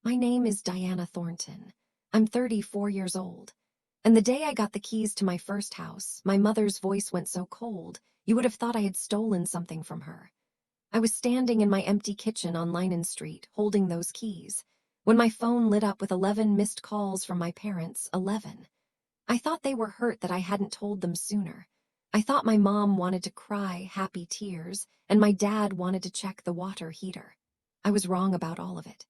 My name is Diana Thornton. I'm 34 years old. And the day I got the keys to my first house, my mother's voice went so cold, you would have thought I had stolen something from her. I was standing in my empty kitchen on Linen Street, holding those keys, when my phone lit up with 11 missed calls from my parents. 11. I thought they were hurt that I hadn't told them sooner. I thought my mom wanted to cry happy tears, and my dad wanted to check the water heater. I was wrong about all of it.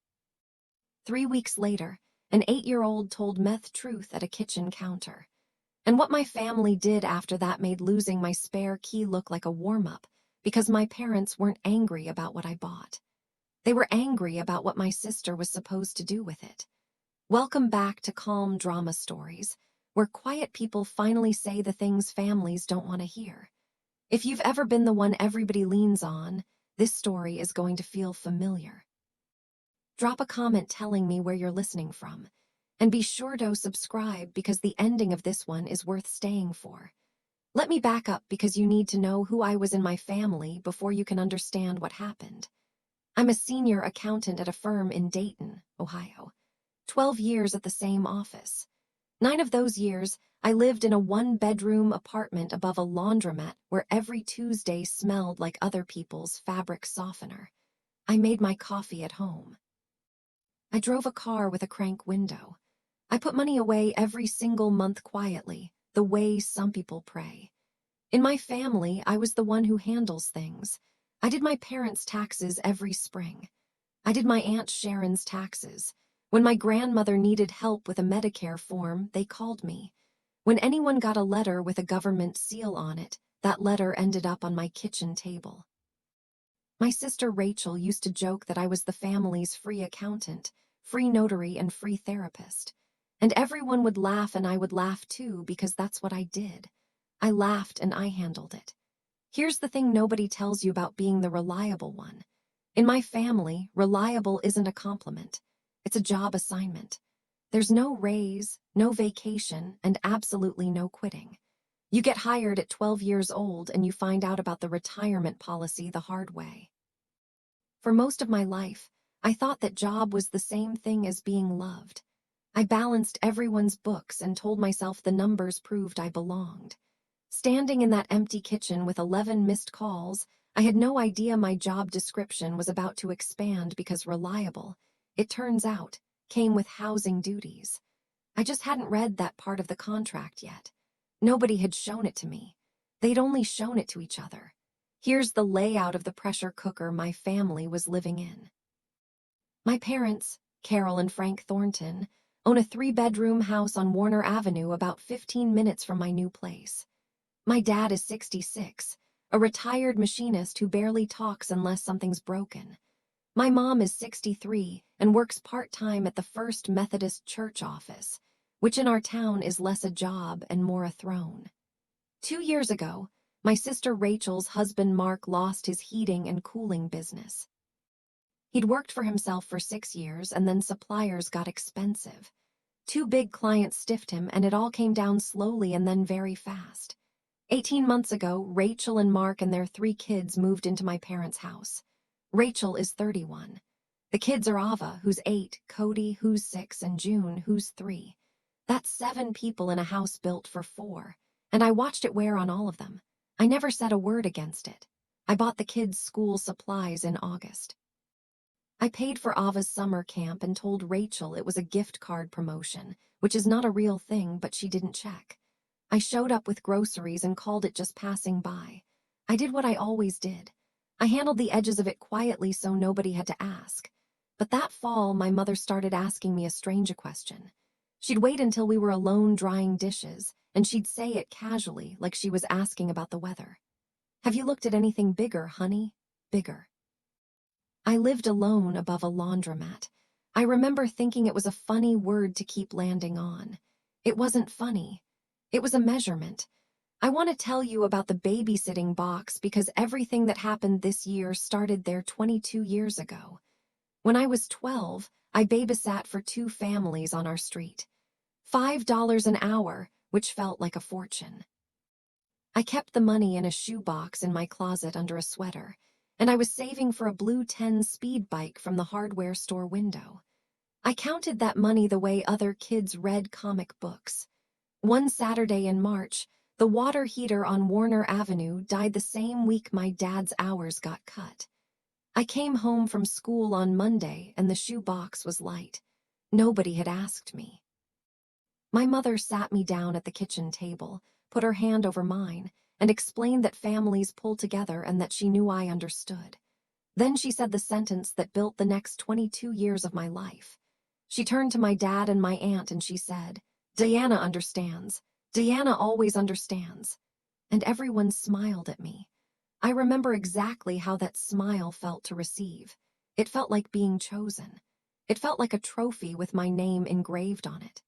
3 weeks later, an 8-year-old told meth truth at a kitchen counter. And what my family did after that made losing my spare key look like a warm-up, because my parents weren't angry about what I bought. They were angry about what my sister was supposed to do with it. Welcome back to Calm Drama Stories, where quiet people finally say the things families don't want to hear. If you've ever been the one everybody leans on, this story is going to feel familiar. Drop a comment telling me where you're listening from, and be sure to subscribe because the ending of this one is worth staying for. Let me back up because you need to know who I was in my family before you can understand what happened. I'm a senior accountant at a firm in Dayton, Ohio. 12 years at the same office. 9 of those years, I lived in a 1-bedroom apartment above a laundromat where every Tuesday smelled like other people's fabric softener. I made my coffee at home. I drove a car with a crank window. I put money away every single month quietly, the way some people pray. In my family, I was the one who handles things. I did my parents' taxes every spring. I did my Aunt Sharon's taxes. When my grandmother needed help with a Medicare form, they called me. When anyone got a letter with a government seal on it, that letter ended up on my kitchen table. My sister Rachel used to joke that I was the family's free accountant, free notary, and free therapist. And everyone would laugh and I would laugh too because that's what I did. I laughed and I handled it. Here's the thing nobody tells you about being the reliable one. In my family, reliable isn't a compliment. It's a job assignment. There's no raise, no vacation, and absolutely no quitting. You get hired at 12 years old and you find out about the retirement policy the hard way. For most of my life, I thought that job was the same thing as being loved. I balanced everyone's books and told myself the numbers proved I belonged. Standing in that empty kitchen with 11 missed calls, I had no idea my job description was about to expand because reliable, it turns out, came with housing duties. I just hadn't read that part of the contract yet. Nobody had shown it to me. They'd only shown it to each other. Here's the layout of the pressure cooker my family was living in. My parents, Carol and Frank Thornton, own a 3-bedroom house on Warner Avenue about 15 minutes from my new place. My dad is 66, a retired machinist who barely talks unless something's broken. My mom is 63 and works part-time at the First Methodist Church office, which in our town is less a job and more a throne. 2 years ago, my sister Rachel's husband Mark lost his heating and cooling business. He'd worked for himself for 6 years and then suppliers got expensive. 2 big clients stiffed him and it all came down slowly and then very fast. 18 months ago, Rachel and Mark and their 3 kids moved into my parents' house. Rachel is 31. The kids are Ava, who's 8, Cody, who's 6, and June, who's 3. That's 7 people in a house built for 4, and I watched it wear on all of them. I never said a word against it. I bought the kids' school supplies in August. I paid for Ava's summer camp and told Rachel it was a gift card promotion, which is not a real thing, but she didn't check. I showed up with groceries and called it just passing by. I did what I always did. I handled the edges of it quietly so nobody had to ask. But that fall, my mother started asking me a strange question. She'd wait until we were alone drying dishes, and she'd say it casually, like she was asking about the weather. Have you looked at anything bigger, honey? Bigger. I lived alone above a laundromat. I remember thinking it was a funny word to keep landing on. It wasn't funny. It was a measurement. I want to tell you about the babysitting box because everything that happened this year started there 22 years ago. When I was 12, I babysat for 2 families on our street. $5 an hour, which felt like a fortune. I kept the money in a shoebox in my closet under a sweater, and I was saving for a blue 10 speed bike from the hardware store window. I counted that money the way other kids read comic books. One Saturday in March, the water heater on Warner Avenue died the same week my dad's hours got cut. I came home from school on Monday and the shoe box was light. Nobody had asked me. My mother sat me down at the kitchen table, put her hand over mine, and explained that families pull together and that she knew I understood. Then she said the sentence that built the next 22 years of my life. She turned to my dad and my aunt and she said, "Diana understands. Diana always understands." And everyone smiled at me. I remember exactly how that smile felt to receive. It felt like being chosen. It felt like a trophy with my name engraved on it.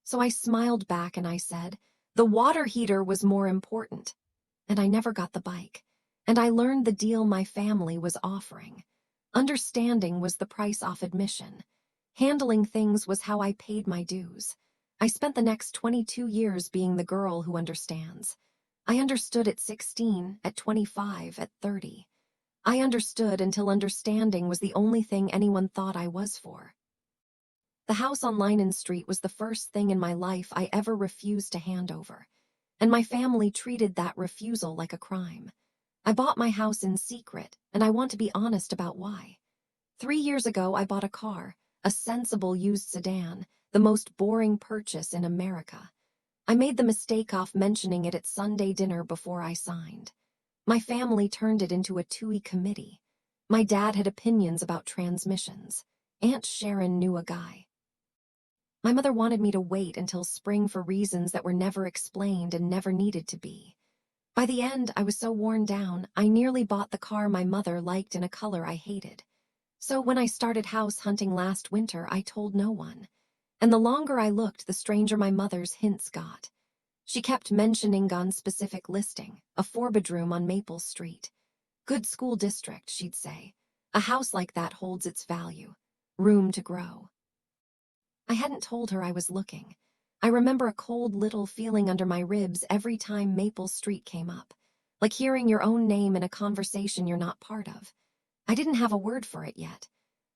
So I smiled back and I said, "The water heater was more important." And I never got the bike. And I learned the deal my family was offering. Understanding was the price off admission. Handling things was how I paid my dues. I spent the next 22 years being the girl who understands. I understood at 16, at 25, at 30. I understood until understanding was the only thing anyone thought I was for. The house on Linen Street was the first thing in my life I ever refused to hand over, and my family treated that refusal like a crime. I bought my house in secret, and I want to be honest about why. 3 years ago, I bought a car, a sensible used sedan, the most boring purchase in America. I made the mistake of mentioning it at Sunday dinner before I signed. My family turned it into a TUI committee. My dad had opinions about transmissions. Aunt Sharon knew a guy. My mother wanted me to wait until spring for reasons that were never explained and never needed to be. By the end, I was so worn down, I nearly bought the car my mother liked in a color I hated. So when I started house hunting last winter, I told no one. And the longer I looked, the stranger my mother's hints got. She kept mentioning one specific listing, a 4-bedroom on Maple Street. Good school district, she'd say. A house like that holds its value. Room to grow. I hadn't told her I was looking. I remember a cold little feeling under my ribs every time Maple Street came up, like hearing your own name in a conversation you're not part of. I didn't have a word for it yet.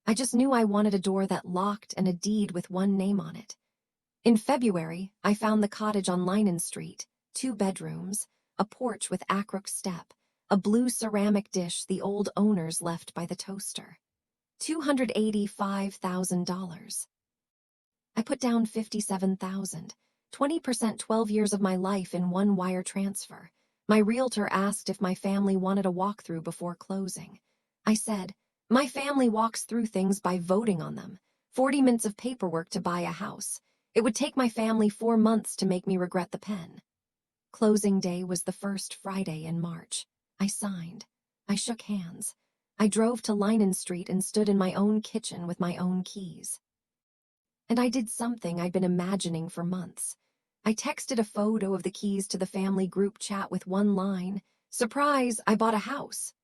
I just knew I wanted a door that locked and a deed with one name on it. In February, I found the cottage on Linen Street, 2 bedrooms, a porch with acroc step, a blue ceramic dish the old owners left by the toaster. $285,000. I put down $57,000, 20%, 12 years of my life in one wire transfer. My realtor asked if my family wanted a walkthrough before closing. I said, "My family walks through things by voting on them. 40 minutes of paperwork to buy a house. It would take my family 4 months to make me regret the pen." Closing day was the first Friday in March. I signed. I shook hands. I drove to Linen Street and stood in my own kitchen with my own keys. And I did something I'd been imagining for months. I texted a photo of the keys to the family group chat with one line, "Surprise, I bought a house."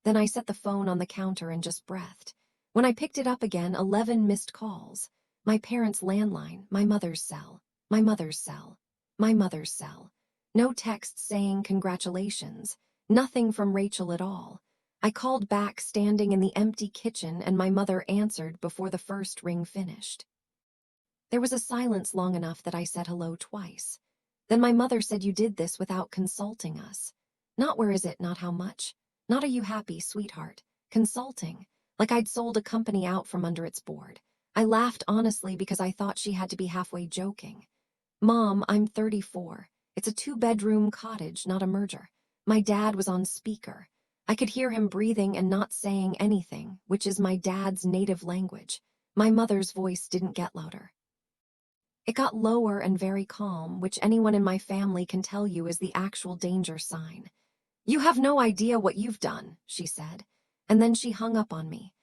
Then I set the phone on the counter and just breathed. When I picked it up again, 11 missed calls. My parents' landline, my mother's cell, my mother's cell, my mother's cell. No text saying congratulations, nothing from Rachel at all. I called back standing in the empty kitchen and my mother answered before the first ring finished. There was a silence long enough that I said hello twice. Then my mother said, "You did this without consulting us." Not "where is it," not "how much," not "are you happy, sweetheart." Consulting, like I'd sold a company out from under its board. I laughed honestly because I thought she had to be halfway joking. "Mom, I'm 34. It's a 2-bedroom cottage, not a merger." My dad was on speaker. I could hear him breathing and not saying anything, which is my dad's native language. My mother's voice didn't get louder. It got lower and very calm, which anyone in my family can tell you is the actual danger sign. "You have no idea what you've done," she said, and then she hung up on me.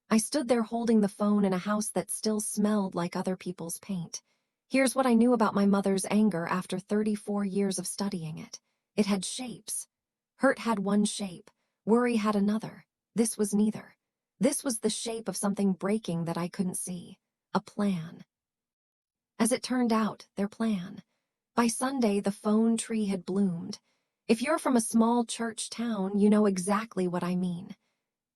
I stood there holding the phone in a house that still smelled like other people's paint. Here's what I knew about my mother's anger after 34 years of studying it. It had shapes. Hurt had one shape, worry had another. This was neither. This was the shape of something breaking that I couldn't see. A plan. As it turned out, their plan. By Sunday, the phone tree had bloomed. If you're from a small church town, you know exactly what I mean.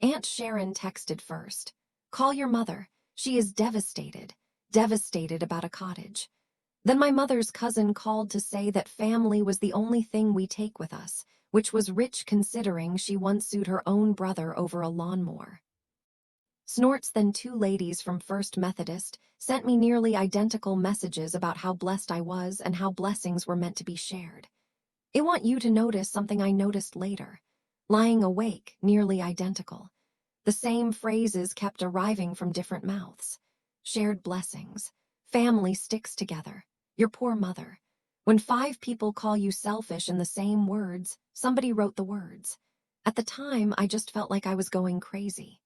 Aunt Sharon texted first. "Call your mother. She is devastated, devastated about a cottage. Then my mother's cousin called to say that family was the only thing we take with us, which was rich considering she once sued her own brother over a lawnmower. Snorts. Then two ladies from First Methodist sent me nearly identical messages about how blessed I was and how blessings were meant to be shared. I want you to notice something I noticed later. Lying awake, nearly identical. The same phrases kept arriving from different mouths. Shared blessings. Family sticks together. Your poor mother. When 5 people call you selfish in the same words, somebody wrote the words. At the time, I just felt like I was going crazy.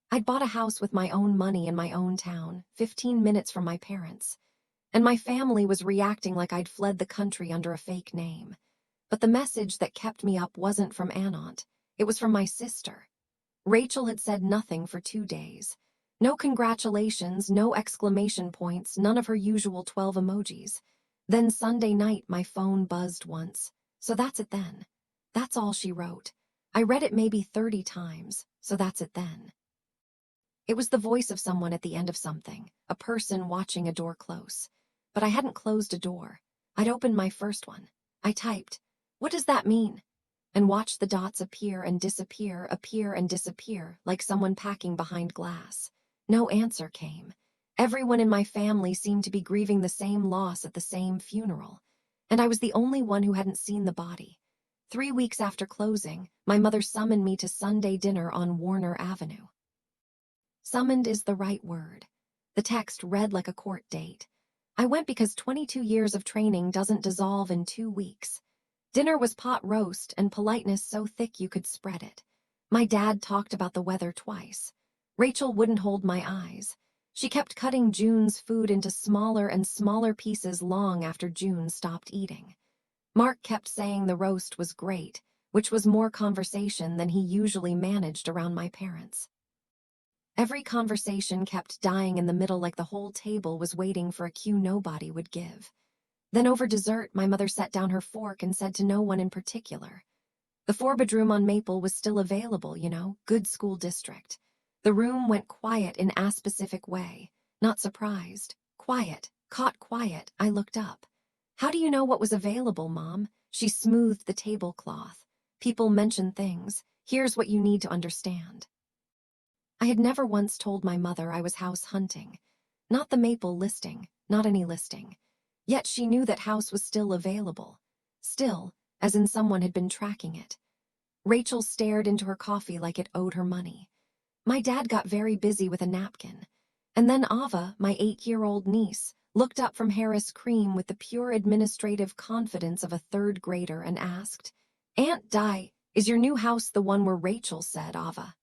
I'd bought a house with my own money in my own town, 15 minutes from my parents, and my family was reacting like I'd fled the country under a fake name. But the message that kept me up wasn't from Aunt, it was from my sister. Rachel had said nothing for 2 days. No congratulations, no exclamation points, none of her usual 12 emojis. Then Sunday night my phone buzzed once. So that's it then. That's all she wrote. I read it maybe 30 times, so that's it then. It was the voice of someone at the end of something, a person watching a door close. But I hadn't closed a door. I'd opened my first one. I typed, "What does that mean?" and watched the dots appear and disappear, like someone packing behind glass. No answer came. Everyone in my family seemed to be grieving the same loss at the same funeral, and I was the only one who hadn't seen the body. 3 weeks after closing, my mother summoned me to Sunday dinner on Warner Avenue. Summoned is the right word. The text read like a court date. I went because 22 years of training doesn't dissolve in 2 weeks. Dinner was pot roast and politeness so thick you could spread it. My dad talked about the weather twice. Rachel wouldn't hold my eyes. She kept cutting June's food into smaller and smaller pieces long after June stopped eating. Mark kept saying the roast was great, which was more conversation than he usually managed around my parents. Every conversation kept dying in the middle like the whole table was waiting for a cue nobody would give. Then over dessert, my mother set down her fork and said to no one in particular. The 4-bedroom on Maple was still available, good school district. The room went quiet in a specific way. Not surprised. Quiet. Caught quiet. I looked up. How do you know what was available, Mom? She smoothed the tablecloth. People mention things. Here's what you need to understand. I had never once told my mother I was house hunting. Not the Maple listing, not any listing. Yet she knew that house was still available. Still, as in someone had been tracking it. Rachel stared into her coffee like it owed her money. My dad got very busy with a napkin. And then Ava, my 8-year-old niece, looked up from Harris Cream with the pure administrative confidence of a 3rd grader and asked, "Aunt Di, is your new house the one where Rachel said, Ava?"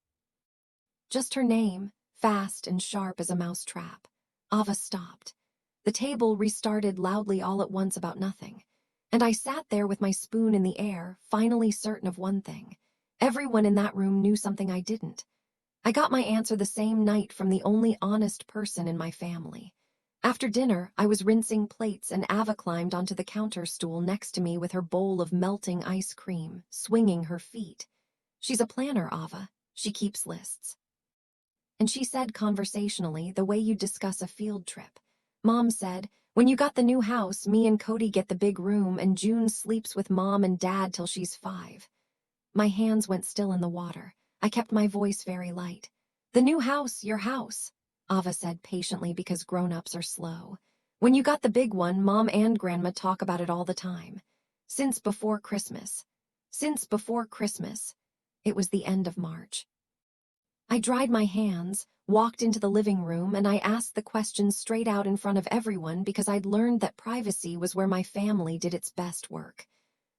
Just her name, fast and sharp as a mousetrap. Ava stopped. The table restarted loudly all at once about nothing. And I sat there with my spoon in the air, finally certain of one thing. Everyone in that room knew something I didn't. I got my answer the same night from the only honest person in my family. After dinner, I was rinsing plates and Ava climbed onto the counter stool next to me with her bowl of melting ice cream, swinging her feet. She's a planner, Ava. She keeps lists. And she said conversationally, the way you discuss a field trip. Mom said, "When you got the new house, me and Cody get the big room and June sleeps with Mom and Dad till she's 5. My hands went still in the water. I kept my voice very light. "The new house, your house," Ava said patiently because grown-ups are slow. "When you got the big one, Mom and Grandma talk about it all the time. Since before Christmas. Since before Christmas." It was the end of March. I dried my hands, walked into the living room, and I asked the question straight out in front of everyone because I'd learned that privacy was where my family did its best work.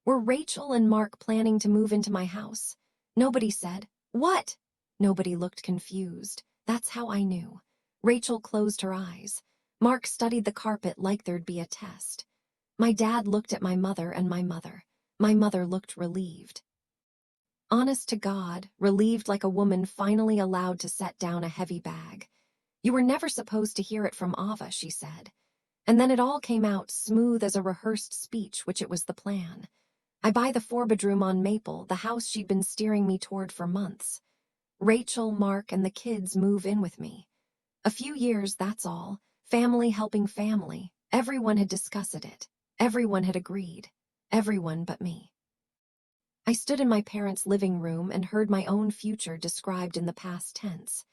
Were Rachel and Mark planning to move into my house? Nobody said, "What?" Nobody looked confused. That's how I knew. Rachel closed her eyes. Mark studied the carpet like there'd be a test. My dad looked at my mother and my mother. My mother looked relieved. Honest to God, relieved like a woman finally allowed to set down a heavy bag. "You were never supposed to hear it from Ava," she said. And then it all came out smooth as a rehearsed speech, which it was the plan. I buy the 4-bedroom on Maple, the house she'd been steering me toward for months. Rachel, Mark, and the kids move in with me. A few years, that's all. Family helping family. Everyone had discussed it. Everyone had agreed. Everyone but me. I stood in my parents' living room and heard my own future described in the past tense.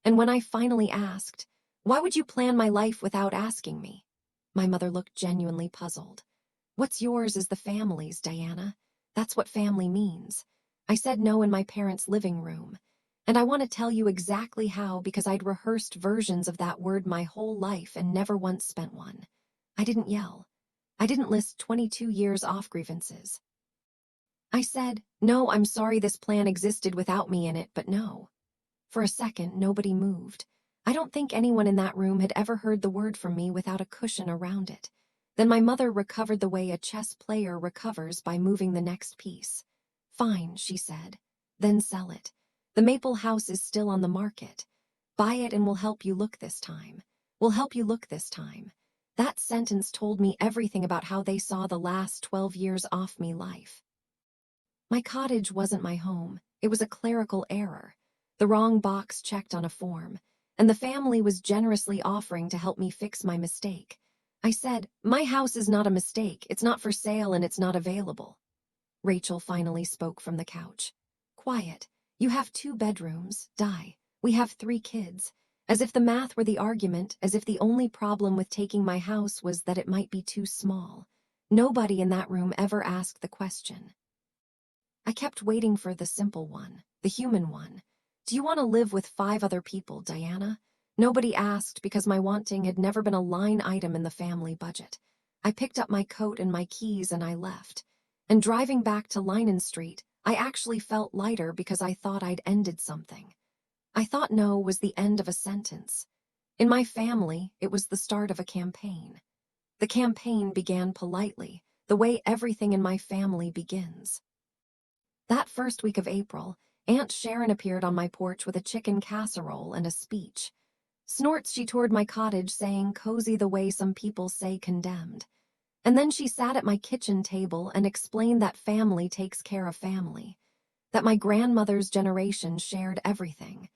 And when I finally asked, "Why would you plan my life without asking me?" My mother looked genuinely puzzled. "What's yours is the family's, Diana. That's what family means." I said no in my parents' living room. And I want to tell you exactly how, because I'd rehearsed versions of that word my whole life and never once spent one. I didn't yell. I didn't list 22 years off grievances. I said, "No, I'm sorry this plan existed without me in it, but no." For a second, nobody moved. I don't think anyone in that room had ever heard the word from me without a cushion around it. Then my mother recovered the way a chess player recovers by moving the next piece. "Fine," she said. "Then sell it. The Maple House is still on the market. Buy it and we'll help you look this time. We'll help you look this time." That sentence told me everything about how they saw the last 12 years off me life. My cottage wasn't my home. It was a clerical error. The wrong box checked on a form, and the family was generously offering to help me fix my mistake. I said, "My house is not a mistake. It's not for sale and it's not available." Rachel finally spoke from the couch. "Quiet. You have 2 bedrooms. Die. We have 3 kids." As if the math were the argument, as if the only problem with taking my house was that it might be too small. Nobody in that room ever asked the question. I kept waiting for the simple one, the human one. "Do you want to live with 5 other people, Diana?" Nobody asked because my wanting had never been a line item in the family budget. I picked up my coat and my keys and I left. And driving back to Linen Street, I actually felt lighter because I thought I'd ended something. I thought no was the end of a sentence. In my family, it was the start of a campaign. The campaign began politely, the way everything in my family begins. That first week of April, Aunt Sharon appeared on my porch with a chicken casserole and a speech. Snorts she toured my cottage saying cozy the way some people say condemned. And then she sat at my kitchen table and explained that family takes care of family. That my grandmother's generation shared everything.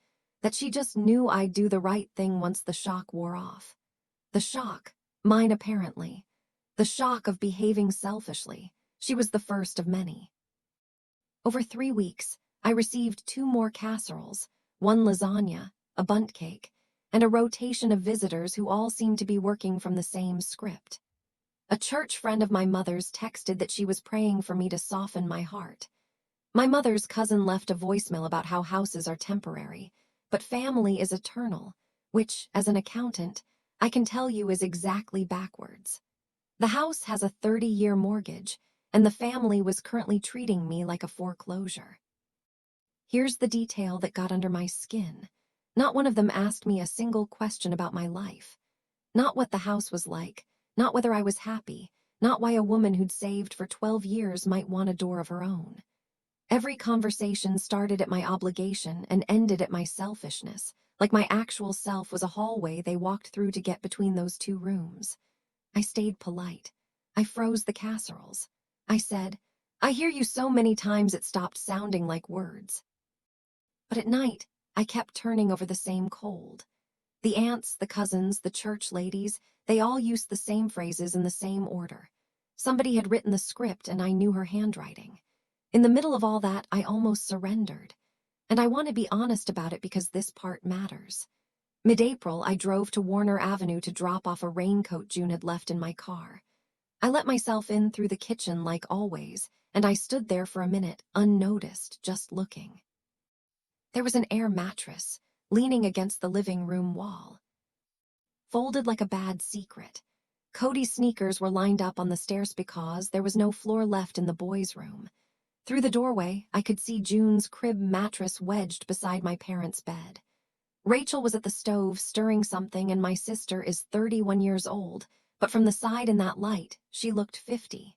That she just knew I'd do the right thing once the shock wore off. The shock, mine apparently. The shock of behaving selfishly. She was the first of many. Over 3 weeks, I received 2 more casseroles, 1 lasagna, a bundt cake, and a rotation of visitors who all seemed to be working from the same script. A church friend of my mother's texted that she was praying for me to soften my heart. My mother's cousin left a voicemail about how houses are temporary, but family is eternal, which, as an accountant, I can tell you is exactly backwards. The house has a 30-year mortgage, and the family was currently treating me like a foreclosure. Here's the detail that got under my skin. Not one of them asked me a single question about my life. Not what the house was like, not whether I was happy, not why a woman who'd saved for 12 years might want a door of her own. Every conversation started at my obligation and ended at my selfishness, like my actual self was a hallway they walked through to get between those 2 rooms. I stayed polite. I froze the casseroles. I said, "I hear you so many times it stopped sounding like words." But at night, I kept turning over the same cold. The aunts, the cousins, the church ladies, they all used the same phrases in the same order. Somebody had written the script and I knew her handwriting. In the middle of all that, I almost surrendered. And I want to be honest about it because this part matters. Mid-April, I drove to Warner Avenue to drop off a raincoat June had left in my car. I let myself in through the kitchen like always, and I stood there for a minute, unnoticed, just looking. There was an air mattress, leaning against the living room wall. Folded like a bad secret. Cody's sneakers were lined up on the stairs because there was no floor left in the boys' room. Through the doorway, I could see June's crib mattress wedged beside my parents' bed. Rachel was at the stove stirring something, and my sister is 31 years old, but from the side in that light, she looked 50.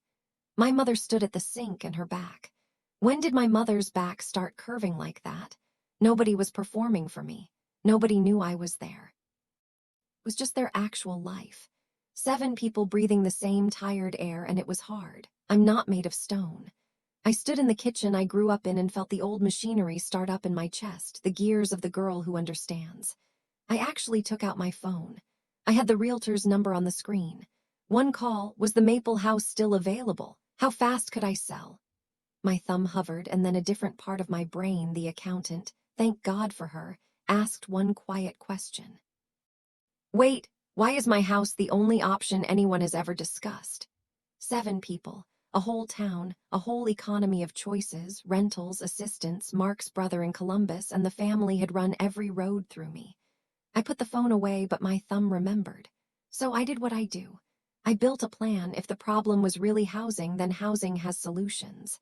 My mother stood at the sink and her back. When did my mother's back start curving like that? Nobody was performing for me. Nobody knew I was there. It was just their actual life. 7 people breathing the same tired air, and it was hard. I'm not made of stone. I stood in the kitchen I grew up in and felt the old machinery start up in my chest, the gears of the girl who understands. I actually took out my phone. I had the realtor's number on the screen. One call: was the Maple house still available? How fast could I sell? My thumb hovered, and then a different part of my brain, the accountant, thank God for her, asked one quiet question. Wait, why is my house the only option anyone has ever discussed? 7 people, a whole town, a whole economy of choices, rentals, assistants, Mark's brother in Columbus, and the family had run every road through me. I put the phone away, but my thumb remembered. So I did what I do. I built a plan. If the problem was really housing, then housing has solutions.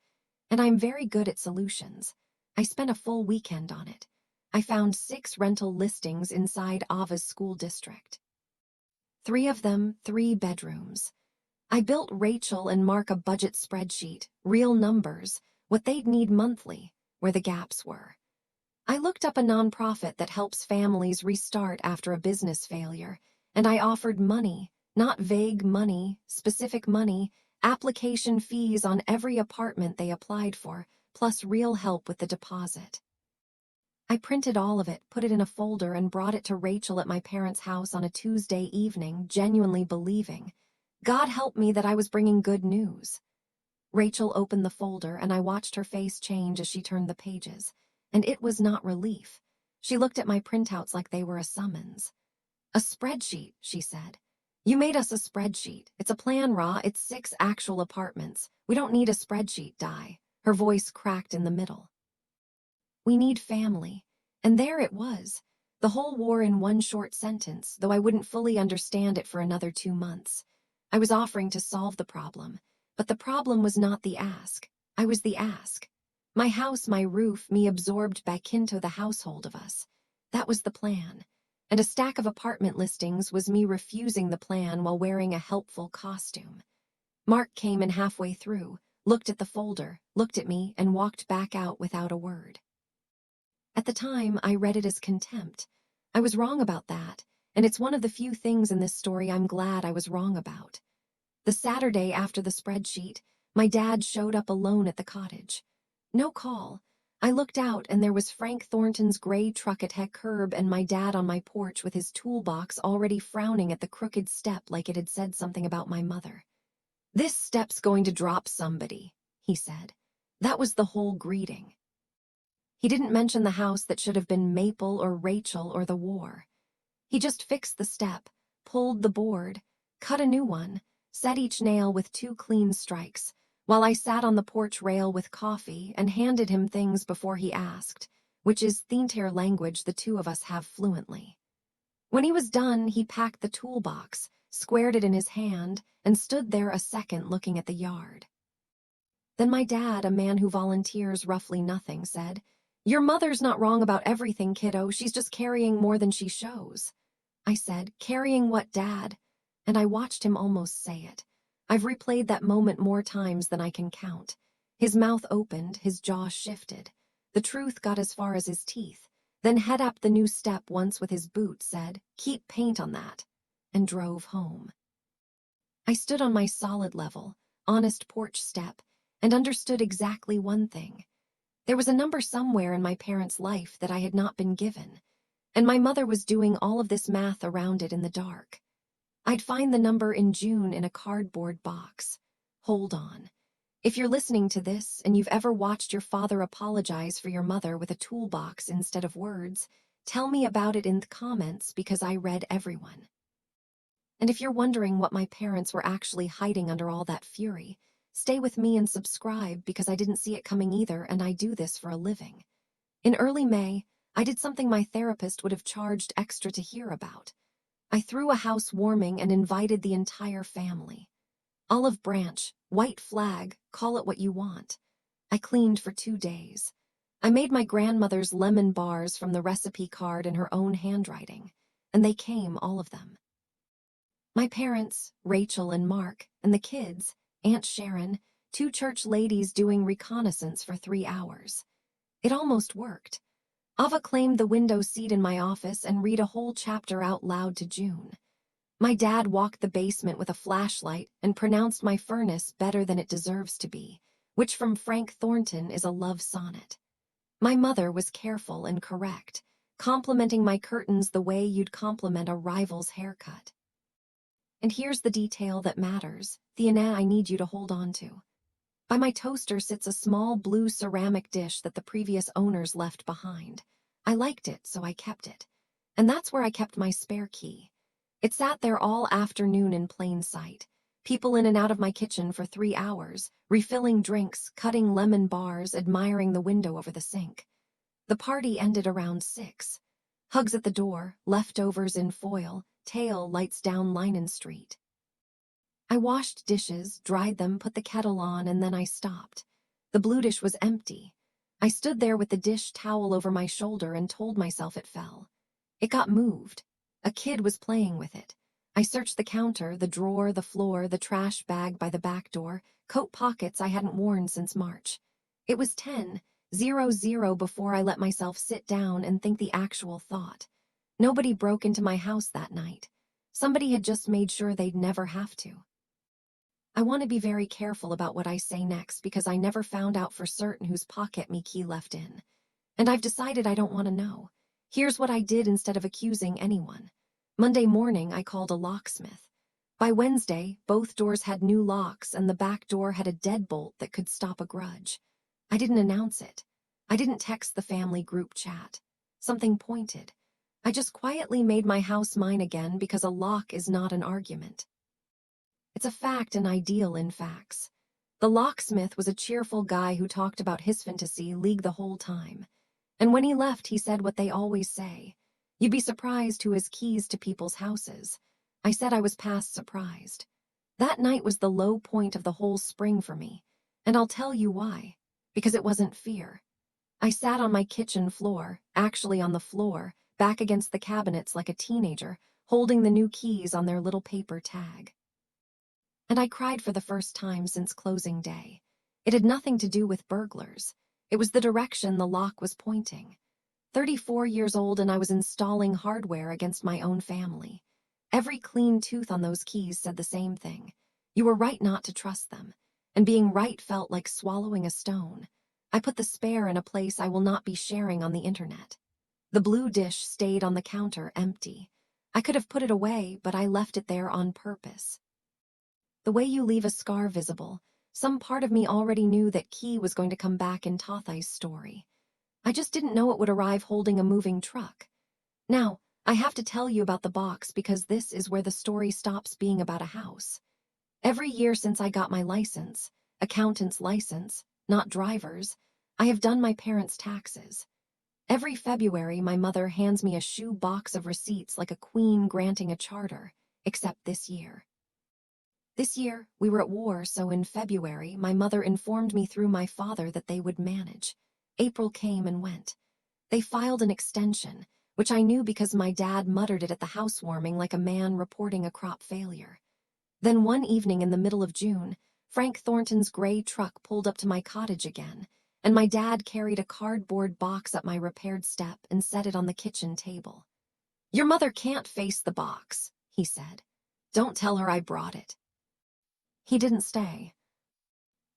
And I'm very good at solutions. I spent a full weekend on it. I found 6 rental listings inside Ava's school district. 3 of them, 3 bedrooms. I built Rachel and Mark a budget spreadsheet, real numbers, what they'd need monthly, where the gaps were. I looked up a nonprofit that helps families restart after a business failure, and I offered money, not vague money, specific money, application fees on every apartment they applied for, plus real help with the deposit. I printed all of it, put it in a folder, and brought it to Rachel at my parents' house on a Tuesday evening, genuinely believing, God help me, that I was bringing good news. Rachel opened the folder, and I watched her face change as she turned the pages. And it was not relief. She looked at my printouts like they were a summons. A spreadsheet, she said. You made us a spreadsheet. It's a plan, Ra. It's 6 actual apartments. We don't need a spreadsheet, Di. Her voice cracked in the middle. We need family. And there it was. The whole war in one short sentence, though I wouldn't fully understand it for another 2 months. I was offering to solve the problem. But the problem was not the ask. I was the ask. My house, my roof, me absorbed back into the household of us. That was the plan. And a stack of apartment listings was me refusing the plan while wearing a helpful costume. Mark came in halfway through, looked at the folder, looked at me, and walked back out without a word. At the time, I read it as contempt. I was wrong about that, and it's one of the few things in this story I'm glad I was wrong about. The Saturday after the spreadsheet, my dad showed up alone at the cottage. No call. I looked out, and there was Frank Thornton's gray truck at the curb and my dad on my porch with his toolbox, already frowning at the crooked step like it had said something about my mother. This step's going to drop somebody, he said. That was the whole greeting. He didn't mention the house that should have been Maple or Rachel or the war. He just fixed the step, pulled the board, cut a new one, set each nail with 2 clean strikes, while I sat on the porch rail with coffee and handed him things before he asked, which is Thornton language the 2 of us have fluently. When he was done, he packed the toolbox, squared it in his hand, and stood there a second looking at the yard. Then my dad, a man who volunteers roughly nothing, said, Your mother's not wrong about everything, kiddo. She's just carrying more than she shows. I said, Carrying what, Dad? And I watched him almost say it. I've replayed that moment more times than I can count. His mouth opened, his jaw shifted. The truth got as far as his teeth. Then head up the new step once with his boot, said, Keep paint on that, and drove home. I stood on my solid level, honest porch step, and understood exactly one thing. There was a number somewhere in my parents' life that I had not been given, and my mother was doing all of this math around it in the dark. I'd find the number in June in a cardboard box. Hold on. If you're listening to this and you've ever watched your father apologize for your mother with a toolbox instead of words, tell me about it in the comments, because I read everyone. And if you're wondering what my parents were actually hiding under all that fury, stay with me and subscribe, because I didn't see it coming either, and I do this for a living. In early May, I did something my therapist would have charged extra to hear about. I threw a housewarming and invited the entire family. Olive branch, white flag, call it what you want. I cleaned for 2 days. I made my grandmother's lemon bars from the recipe card in her own handwriting, and they came, all of them. My parents, Rachel and Mark, and the kids, Aunt Sharon, 2 church ladies doing reconnaissance for 3 hours. It almost worked. Ava claimed the window seat in my office and read a whole chapter out loud to June. My dad walked the basement with a flashlight and pronounced my furnace better than it deserves to be, which from Frank Thornton is a love sonnet. My mother was careful and correct, complimenting my curtains the way you'd compliment a rival's haircut. And here's the detail that matters, the I need you to hold on to. By my toaster sits a small blue ceramic dish that the previous owners left behind. I liked it, so I kept it. And that's where I kept my spare key. It sat there all afternoon in plain sight. People in and out of my kitchen for 3 hours, refilling drinks, cutting lemon bars, admiring the window over the sink. The party ended around 6. Hugs at the door, leftovers in foil, tail lights down Linen Street. I washed dishes, dried them, put the kettle on, and then I stopped. The blue dish was empty. I stood there with the dish towel over my shoulder and told myself it fell. It got moved. A kid was playing with it. I searched the counter, the drawer, the floor, the trash bag by the back door, coat pockets I hadn't worn since March. It was 10:00 before I let myself sit down and think the actual thought. Nobody broke into my house that night. Somebody had just made sure they'd never have to. I want to be very careful about what I say next because I never found out for certain whose pocket me key left in. And I've decided I don't want to know. Here's what I did instead of accusing anyone. Monday morning, I called a locksmith. By Wednesday, both doors had new locks and the back door had a deadbolt that could stop a grudge. I didn't announce it. I didn't text the family group chat. Something pointed. I just quietly made my house mine again because a lock is not an argument. It's a fact and ideal in facts. The locksmith was a cheerful guy who talked about his fantasy league the whole time. And when he left, he said what they always say. You'd be surprised who has keys to people's houses. I said I was past surprised. That night was the low point of the whole spring for me. And I'll tell you why. Because it wasn't fear. I sat on my kitchen floor, actually on the floor, back against the cabinets like a teenager, holding the new keys on their little paper tag. And I cried for the first time since closing day. It had nothing to do with burglars. It was the direction the lock was pointing. 34 years old and I was installing hardware against my own family. Every clean tooth on those keys said the same thing. You were right not to trust them. And being right felt like swallowing a stone. I put the spare in a place I will not be sharing on the internet. The blue dish stayed on the counter empty. I could have put it away, but I left it there on purpose. The way you leave a scar visible, some part of me already knew that Key was going to come back in Tothai's story. I just didn't know it would arrive holding a moving truck. Now, I have to tell you about the box because this is where the story stops being about a house. Every year since I got my license, accountant's license, not driver's, I have done my parents' taxes. Every February, my mother hands me a shoe box of receipts like a queen granting a charter, except this year. This year, we were at war, so in February, my mother informed me through my father that they would manage. April came and went. They filed an extension, which I knew because my dad muttered it at the housewarming like a man reporting a crop failure. Then one evening in the middle of June, Frank Thornton's gray truck pulled up to my cottage again, and my dad carried a cardboard box up my repaired step and set it on the kitchen table. "Your mother can't face the box," he said. "Don't tell her I brought it." He didn't stay.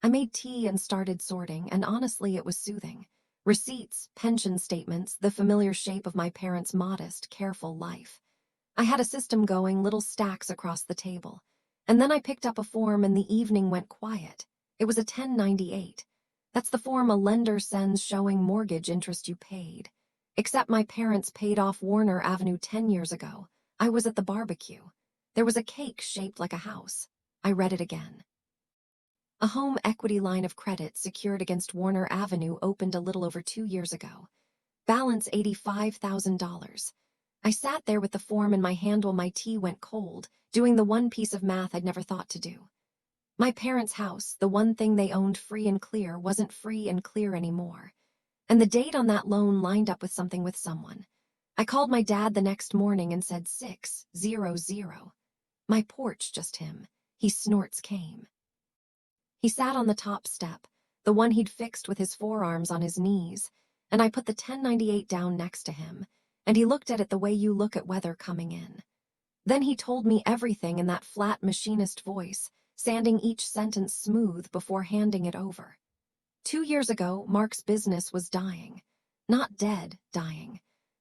I made tea and started sorting, and honestly, it was soothing. Receipts, pension statements, the familiar shape of my parents' modest, careful life. I had a system going, little stacks across the table. And then I picked up a form and the evening went quiet. It was a 1098. That's the form a lender sends showing mortgage interest you paid. Except my parents paid off Warner Avenue 10 years ago. I was at the barbecue. There was a cake shaped like a house. I read it again. A home equity line of credit secured against Warner Avenue opened a little over 2 years ago. Balance $85,000. I sat there with the form in my hand while my tea went cold, doing the one piece of math I'd never thought to do. My parents' house, the one thing they owned free and clear, wasn't free and clear anymore. And the date on that loan lined up with something with someone. I called my dad the next morning and said 600. My porch, just him. His snorts came. He sat on the top step, the one he'd fixed with his forearms on his knees, and I put the 1098 down next to him, and he looked at it the way you look at weather coming in. Then he told me everything in that flat machinist voice, sanding each sentence smooth before handing it over. 2 years ago, Mark's business was dying. Not dead, dying.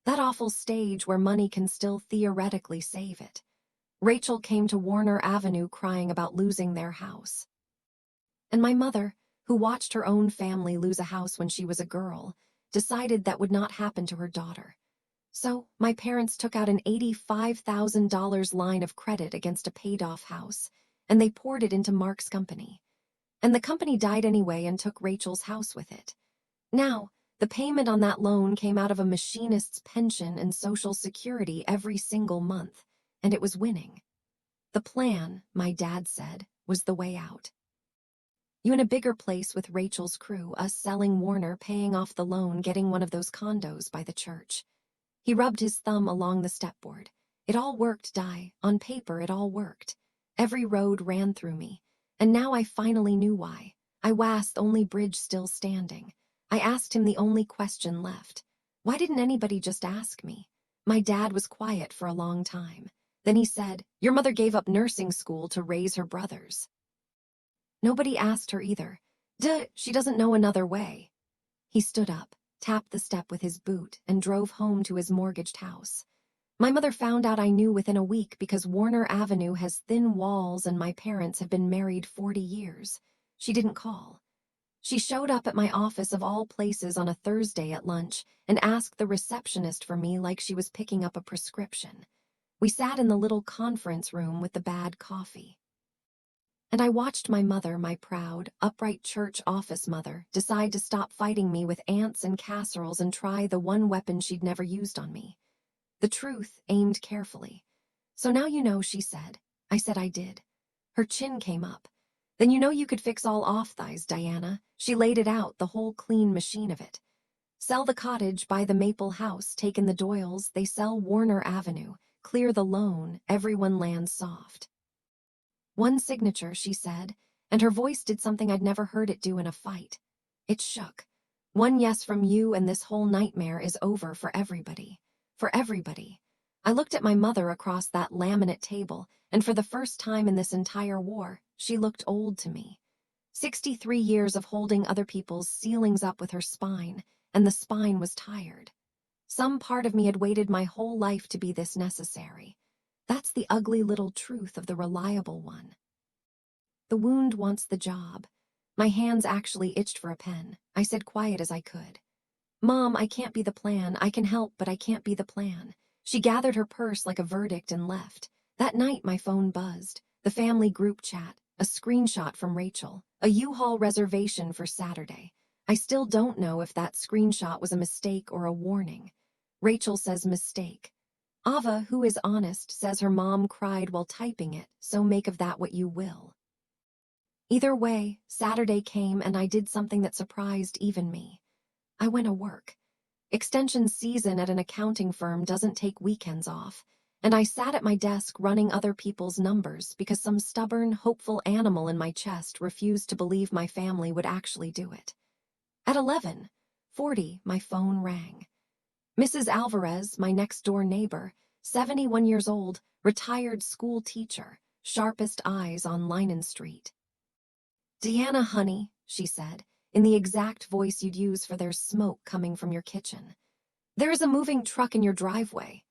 That awful stage where money can still theoretically save it. Rachel came to Warner Avenue crying about losing their house. And my mother, who watched her own family lose a house when she was a girl, decided that would not happen to her daughter. So, my parents took out an $85,000 line of credit against a paid-off house, and they poured it into Mark's company. And the company died anyway and took Rachel's house with it. Now, the payment on that loan came out of a machinist's pension and Social Security every single month, and it was winning. The plan, my dad said, was the way out. You in a bigger place with Rachel's crew, us selling Warner, paying off the loan, getting one of those condos by the church. He rubbed his thumb along the stepboard. It all worked, Di. On paper, it all worked. Every road ran through me. And now I finally knew why. I was the only bridge still standing. I asked him the only question left. Why didn't anybody just ask me? My dad was quiet for a long time. Then he said, "Your mother gave up nursing school to raise her brothers." Nobody asked her either. Duh, she doesn't know another way. He stood up, tapped the step with his boot, and drove home to his mortgaged house. My mother found out I knew within a week because Warner Avenue has thin walls and my parents have been married 40 years. She didn't call. She showed up at my office of all places on a Thursday at lunch and asked the receptionist for me like she was picking up a prescription. We sat in the little conference room with the bad coffee. And I watched my mother, my proud, upright church office mother, decide to stop fighting me with ants and casseroles and try the one weapon she'd never used on me. The truth, aimed carefully. "So now you know," she said. I said I did. Her chin came up. "Then you know you could fix all off thighs, Diana." She laid it out, the whole clean machine of it. Sell the cottage, buy the Maple house, take in the Doyles, they sell Warner Avenue, clear the loan, everyone lands soft. One signature, she said, and her voice did something I'd never heard it do in a fight. It shook. One yes from you and this whole nightmare is over for everybody. For everybody. I looked at my mother across that laminate table, and for the first time in this entire war, she looked old to me. 63 years of holding other people's ceilings up with her spine, and the spine was tired. Some part of me had waited my whole life to be this necessary. That's the ugly little truth of the reliable one. The wound wants the job. My hands actually itched for a pen. I said quiet as I could. "Mom, I can't be the plan. I can help, but I can't be the plan." She gathered her purse like a verdict and left. That night my phone buzzed. The family group chat, a screenshot from Rachel, a U-Haul reservation for Saturday. I still don't know if that screenshot was a mistake or a warning. Rachel says mistake. Ava, who is honest, says her mom cried while typing it, so make of that what you will. Either way, Saturday came and I did something that surprised even me. I went to work. Extension season at an accounting firm doesn't take weekends off, and I sat at my desk running other people's numbers because some stubborn, hopeful animal in my chest refused to believe my family would actually do it. At 11:40, my phone rang. Mrs. Alvarez, my next-door neighbor, 71 years old, retired school teacher, sharpest eyes on Linen Street. "Deanna, honey," she said, in the exact voice you'd use for there's smoke coming from your kitchen. "There is a moving truck in your driveway."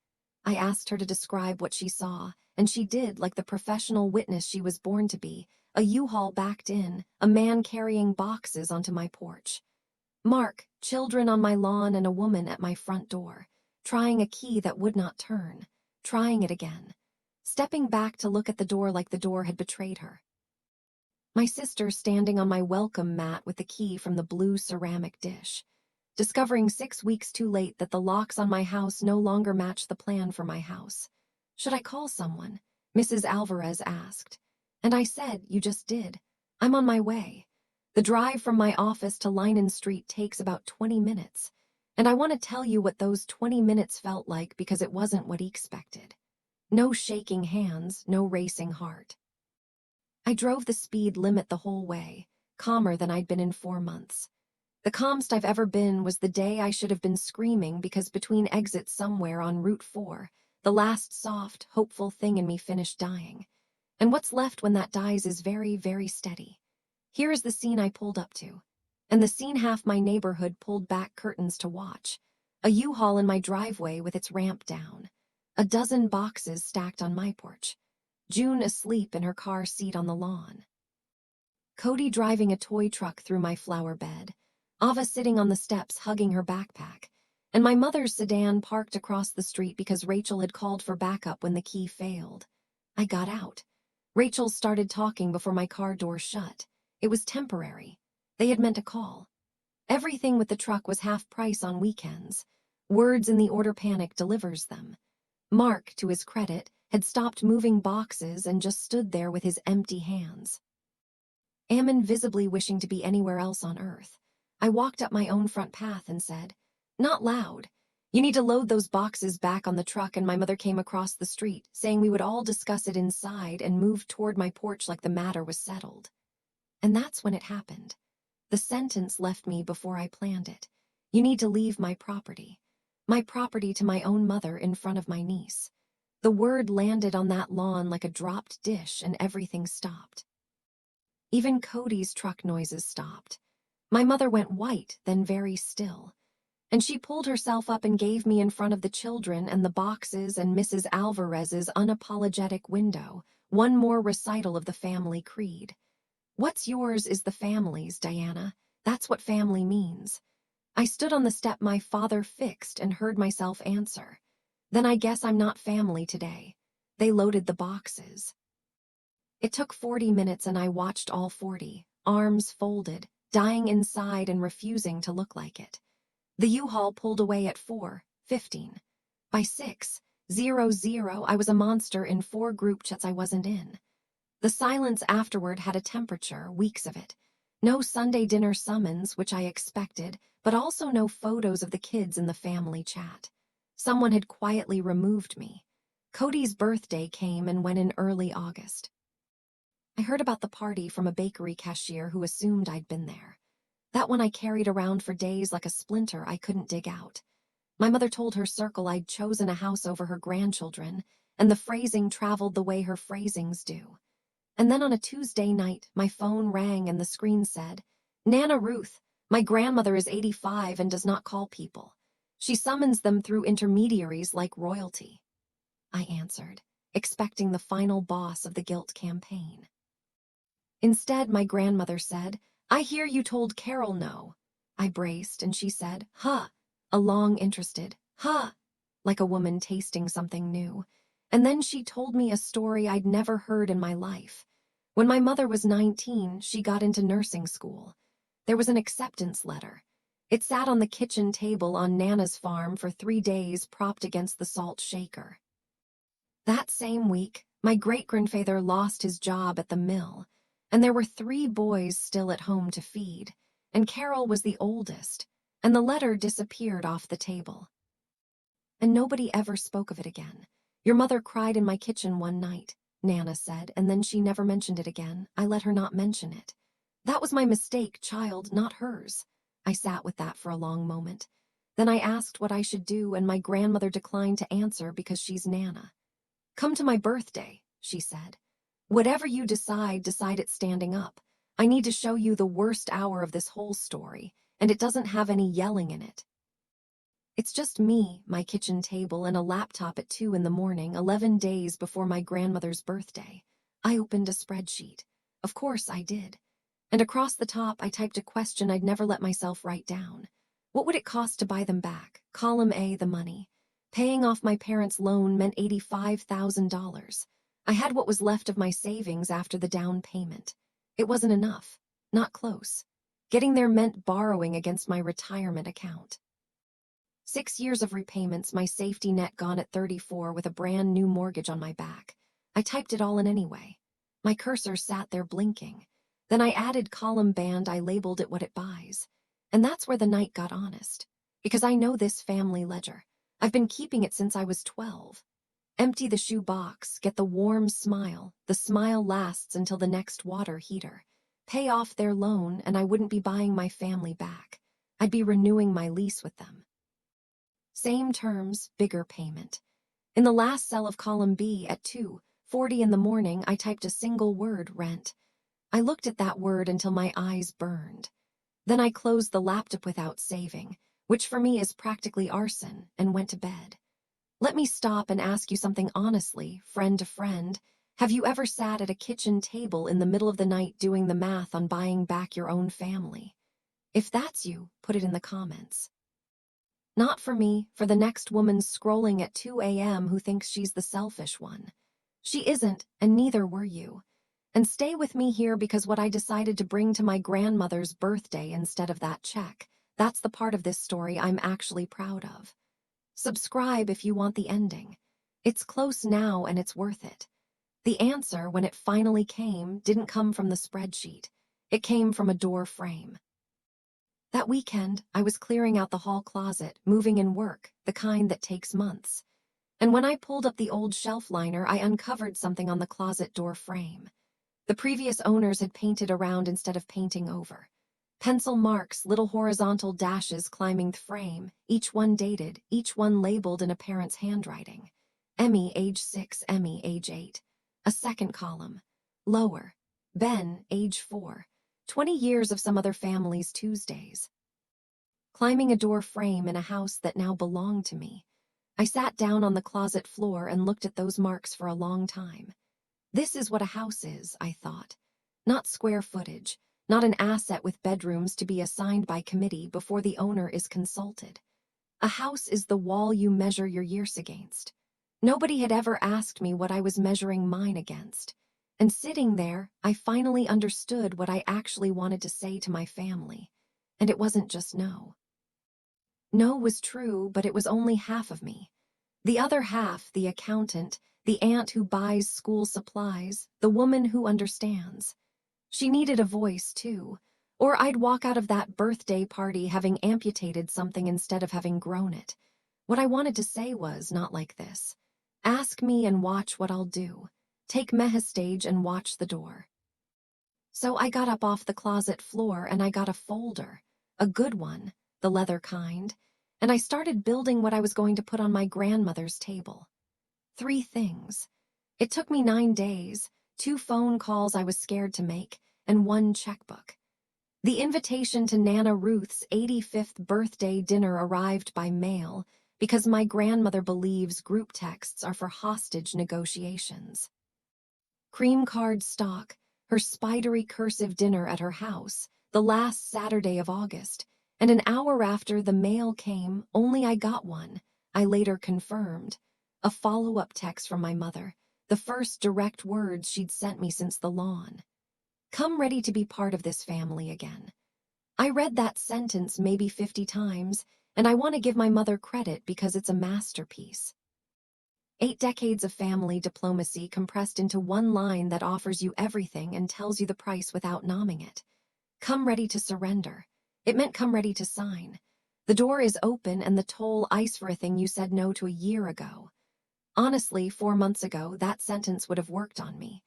I asked her to describe what she saw, and she did, like the professional witness she was born to be. A U-Haul backed in, a man carrying boxes onto my porch. Mark, children on my lawn, and a woman at my front door, trying a key that would not turn, trying it again, stepping back to look at the door like the door had betrayed her. My sister standing on my welcome mat with the key from the blue ceramic dish, discovering 6 weeks too late that the locks on my house no longer match the plan for my house. "Should I call someone?" Mrs. Alvarez asked. And I said, "You just did. I'm on my way." The drive from my office to Linen Street takes about 20 minutes, and I want to tell you what those 20 minutes felt like because it wasn't what he expected. No shaking hands, no racing heart. I drove the speed limit the whole way, calmer than I'd been in 4 months. The calmest I've ever been was the day I should have been screaming because between exits somewhere on Route 4, the last soft, hopeful thing in me finished dying. And what's left when that dies is very, very steady. Here is the scene I pulled up to, and the scene half my neighborhood pulled back curtains to watch. A U-Haul in my driveway with its ramp down. A dozen boxes stacked on my porch. June asleep in her car seat on the lawn. Cody driving a toy truck through my flower bed. Ava sitting on the steps hugging her backpack. And my mother's sedan parked across the street because Rachel had called for backup when the key failed. I got out. Rachel started talking before my car door shut. It was temporary. They had meant a call. Everything with the truck was half price on weekends. Words in the order panic delivers them. Mark, to his credit, had stopped moving boxes and just stood there with his empty hands. Ammon visibly wishing to be anywhere else on earth. I walked up my own front path and said, not loud, "You need to load those boxes back on the truck," and my mother came across the street, saying we would all discuss it inside, and moved toward my porch like the matter was settled. And that's when it happened. The sentence left me before I planned it. You need to leave my property. My property to my own mother in front of my niece. The word landed on that lawn like a dropped dish and everything stopped. Even Cody's truck noises stopped. My mother went white, then very still. And she pulled herself up and gave me in front of the children and the boxes and Mrs. Alvarez's unapologetic window, one more recital of the family creed. What's yours is the family's, Diana. That's what family means. I stood on the step my father fixed and heard myself answer. Then I guess I'm not family today. They loaded the boxes. It took 40 minutes and I watched all 40, arms folded, dying inside and refusing to look like it. The U-Haul pulled away at 4:15. By 6:00, I was a monster in 4 group chats I wasn't in. The silence afterward had a temperature, weeks of it. No Sunday dinner summons, which I expected, but also no photos of the kids in the family chat. Someone had quietly removed me. Cody's birthday came and went in early August. I heard about the party from a bakery cashier who assumed I'd been there. That one I carried around for days like a splinter I couldn't dig out. My mother told her circle I'd chosen a house over her grandchildren, and the phrasing traveled the way her phrasings do. And then on a Tuesday night, my phone rang and the screen said, "Nana Ruth, my grandmother is 85 and does not call people. She summons them through intermediaries like royalty." I answered, expecting the final boss of the guilt campaign. Instead, my grandmother said, "I hear you told Carol no." I braced and she said, "Huh," a long interested, "Huh," like a woman tasting something new. And then she told me a story I'd never heard in my life. When my mother was 19, she got into nursing school. There was an acceptance letter. It sat on the kitchen table on Nana's farm for 3 days, propped against the salt shaker. That same week, my great-grandfather lost his job at the mill, and there were 3 boys still at home to feed, and Carol was the oldest, and the letter disappeared off the table. And nobody ever spoke of it again. Your mother cried in my kitchen one night, Nana said, and then she never mentioned it again. I let her not mention it. That was my mistake, child, not hers. I sat with that for a long moment. Then I asked what I should do, and my grandmother declined to answer because she's Nana. "Come to my birthday," she said. "Whatever you decide it standing up. I need to show you the worst hour of this whole story, and it doesn't have any yelling in it. It's just me, my kitchen table, and a laptop at 2 in the morning, 11 days before my grandmother's birthday." I opened a spreadsheet. Of course I did. And across the top I typed a question I'd never let myself write down. What would it cost to buy them back? Column A, the money. Paying off my parents' loan meant $85,000. I had what was left of my savings after the down payment. It wasn't enough. Not close. Getting there meant borrowing against my retirement account. 6 years of repayments, my safety net gone at 34 with a brand new mortgage on my back. I typed it all in anyway. My cursor sat there blinking. Then I added column band, I labeled it what it buys. And that's where the night got honest. Because I know this family ledger. I've been keeping it since I was 12. Empty the shoe box, get the warm smile. The smile lasts until the next water heater. Pay off their loan, and I wouldn't be buying my family back. I'd be renewing my lease with them. Same terms, bigger payment. In the last cell of column B at 2:40 in the morning, I typed a single word, rent. I looked at that word until my eyes burned. Then I closed the laptop without saving, which for me is practically arson, and went to bed. Let me stop and ask you something honestly, friend to friend. Have you ever sat at a kitchen table in the middle of the night doing the math on buying back your own family? If that's you, put it in the comments. Not for me, for the next woman scrolling at 2 a.m. who thinks she's the selfish one. She isn't, and neither were you. And stay with me here because what I decided to bring to my grandmother's birthday instead of that check, that's the part of this story I'm actually proud of. Subscribe if you want the ending. It's close now and it's worth it. The answer, when it finally came, didn't come from the spreadsheet. It came from a door frame. That weekend, I was clearing out the hall closet, moving in work, the kind that takes months. And when I pulled up the old shelf liner, I uncovered something on the closet door frame. The previous owners had painted around instead of painting over. Pencil marks, little horizontal dashes climbing the frame, each one dated, each one labeled in a parent's handwriting. Emmy, age 6, Emmy, age 8. A second column. Lower. Ben, age 4. 20 years of some other family's Tuesdays. Climbing a door frame in a house that now belonged to me. I sat down on the closet floor and looked at those marks for a long time. This is what a house is, I thought. Not square footage, not an asset with bedrooms to be assigned by committee before the owner is consulted. A house is the wall you measure your years against. Nobody had ever asked me what I was measuring mine against. And sitting there, I finally understood what I actually wanted to say to my family. And it wasn't just no. No was true, but it was only half of me. The other half, the accountant, the aunt who buys school supplies, the woman who understands. She needed a voice, too, or I'd walk out of that birthday party having amputated something instead of having grown it. What I wanted to say was not like this. Ask me and watch what I'll do. Take Mehestage and watch the door. So I got up off the closet floor and I got a folder, a good one, the leather kind, and I started building what I was going to put on my grandmother's table. 3 things. It took me 9 days, 2 phone calls I was scared to make, and 1 checkbook. The invitation to Nana Ruth's 85th birthday dinner arrived by mail because my grandmother believes group texts are for hostage negotiations. Cream card stock, her spidery cursive dinner at her house, the last Saturday of August, and an hour after the mail came, only I got one, I later confirmed, a follow-up text from my mother, the first direct words she'd sent me since the lawn. Come ready to be part of this family again. I read that sentence maybe 50 times, and I want to give my mother credit because it's a masterpiece. 8 decades of family diplomacy compressed into 1 line that offers you everything and tells you the price without nomming it. Come ready to surrender. It meant come ready to sign. The door is open and the toll ice for a thing you said no to a year ago. Honestly, 4 months ago, that sentence would have worked on me.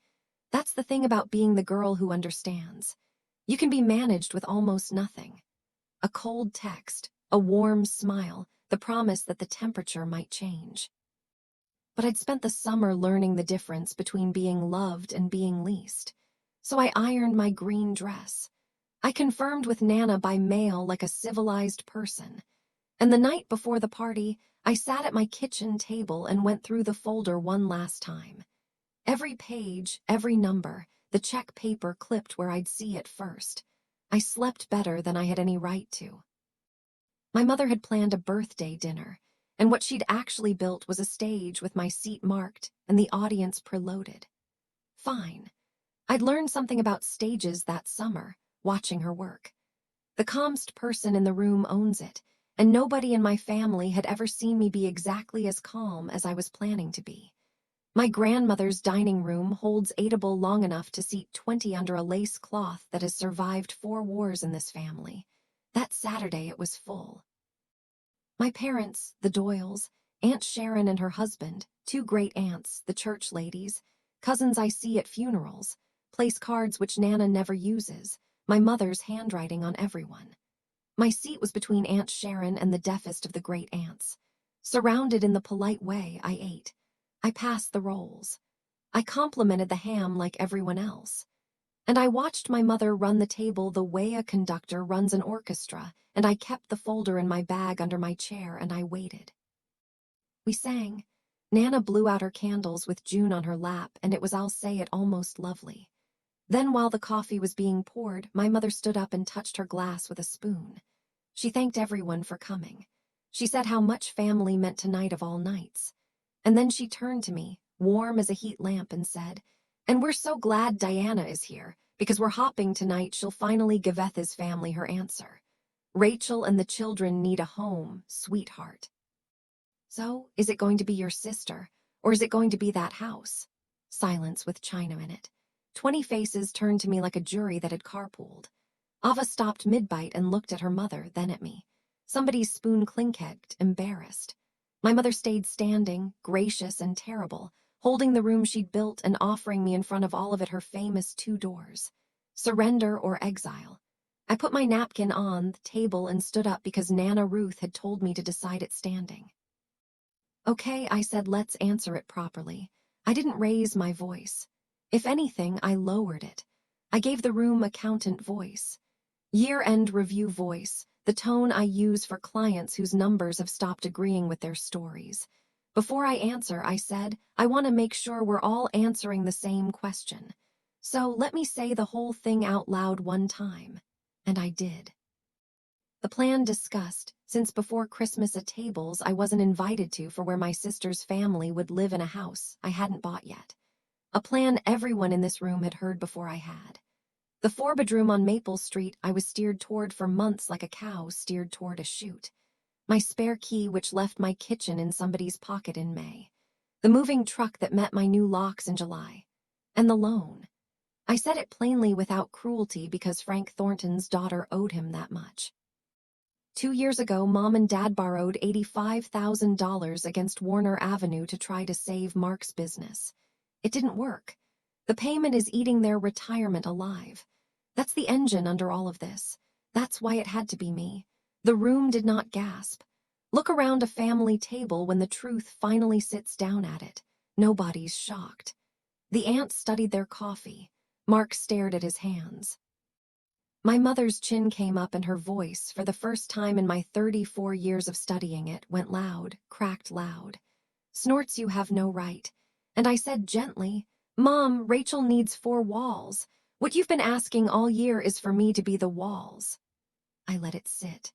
That's the thing about being the girl who understands. You can be managed with almost nothing. A cold text, a warm smile, the promise that the temperature might change. But I'd spent the summer learning the difference between being loved and being leased. So I ironed my green dress. I confirmed with Nana by mail like a civilized person. And the night before the party, I sat at my kitchen table and went through the folder one last time. Every page, every number, the check paper clipped where I'd see it first. I slept better than I had any right to. My mother had planned a birthday dinner, and what she'd actually built was a stage with my seat marked and the audience preloaded. Fine. I'd learned something about stages that summer, watching her work. The calmest person in the room owns it, and nobody in my family had ever seen me be exactly as calm as I was planning to be. My grandmother's dining room holds eatable long enough to seat 20 under a lace cloth that has survived 4 wars in this family. That Saturday it was full. My parents, the Doyles, Aunt Sharon and her husband, 2 great aunts, the church ladies, cousins I see at funerals, place cards which Nana never uses, my mother's handwriting on everyone. My seat was between Aunt Sharon and the deafest of the great aunts. Surrounded in the polite way, I ate. I passed the rolls. I complimented the ham like everyone else. And I watched my mother run the table the way a conductor runs an orchestra, and I kept the folder in my bag under my chair and I waited. We sang. Nana blew out her candles with June on her lap, and it was, I'll say it, almost lovely. Then, while the coffee was being poured, my mother stood up and touched her glass with a spoon. She thanked everyone for coming. She said how much family meant tonight of all nights. And then she turned to me, warm as a heat lamp, and said, "And we're so glad Diana is here, because we're hopping tonight. She'll finally give his family her answer. Rachel and the children need a home, sweetheart." So, is it going to be your sister, or is it going to be that house? Silence with China in it. 20 faces turned to me like a jury that had carpooled. Ava stopped mid-bite and looked at her mother, then at me. Somebody's spoon clinked, embarrassed. My mother stayed standing, gracious and terrible, holding the room she'd built and offering me in front of all of it her famous 2 doors. Surrender or exile. I put my napkin on the table and stood up because Nana Ruth had told me to decide it standing. "Okay," I said, "let's answer it properly." I didn't raise my voice. If anything, I lowered it. I gave the room accountant voice. Year-end review voice, the tone I use for clients whose numbers have stopped agreeing with their stories. Before I answer, I said, I want to make sure we're all answering the same question. So let me say the whole thing out loud one time. And I did. The plan discussed, since before Christmas at tables I wasn't invited to for where my sister's family would live in a house I hadn't bought yet. A plan everyone in this room had heard before I had. The 4-bedroom on Maple Street I was steered toward for months like a cow steered toward a chute. My spare key which left my kitchen in somebody's pocket in May. The moving truck that met my new locks in July. And the loan. I said it plainly without cruelty because Frank Thornton's daughter owed him that much. 2 years ago, Mom and Dad borrowed $85,000 against Warner Avenue to try to save Mark's business. It didn't work. The payment is eating their retirement alive. That's the engine under all of this. That's why it had to be me. The room did not gasp. Look around a family table when the truth finally sits down at it. Nobody's shocked. The aunts studied their coffee. Mark stared at his hands. My mother's chin came up and her voice, for the first time in my 34 years of studying it, went loud, cracked loud. "Snorts, you have no right." And I said gently, "Mom, Rachel needs 4 walls. What you've been asking all year is for me to be the walls." I let it sit.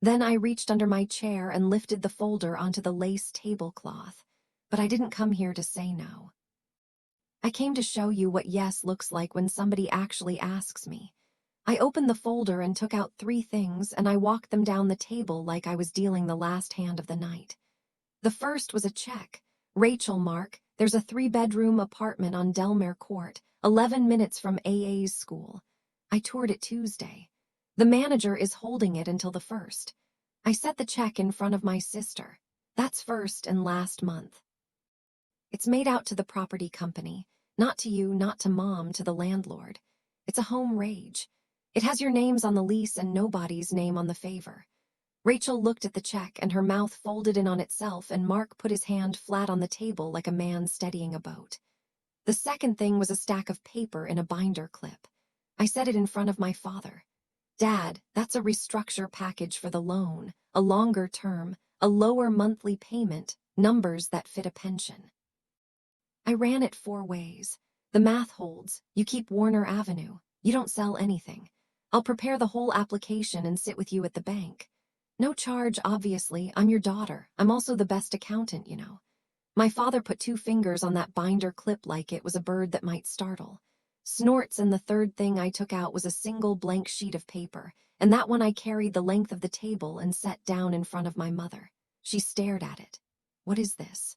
Then I reached under my chair and lifted the folder onto the lace tablecloth. But I didn't come here to say no. I came to show you what yes looks like when somebody actually asks me. I opened the folder and took out 3 things, and I walked them down the table like I was dealing the last hand of the night. The first was a check. "Rachel, Mark, there's a 3-bedroom apartment on Delmare Court, 11 minutes from AA's school. I toured it Tuesday. The manager is holding it until the 1st. I set the check in front of my sister. That's first and last month. It's made out to the property company, not to you, not to Mom, to the landlord. It's a home rage. It has your names on the lease and nobody's name on the favor." Rachel looked at the check and her mouth folded in on itself, and Mark put his hand flat on the table like a man steadying a boat. The second thing was a stack of paper in a binder clip. I set it in front of my father. "Dad, that's a restructure package for the loan, a longer term, a lower monthly payment, numbers that fit a pension." I ran it 4 ways. The math holds. You keep Warner Avenue. You don't sell anything. I'll prepare the whole application and sit with you at the bank. No charge, obviously. I'm your daughter. I'm also the best accountant, you know. My father put 2 fingers on that binder clip like it was a bird that might startle. Snorts, and the third thing I took out was a single blank sheet of paper, and that one I carried the length of the table and set down in front of my mother. She stared at it. "What is this?"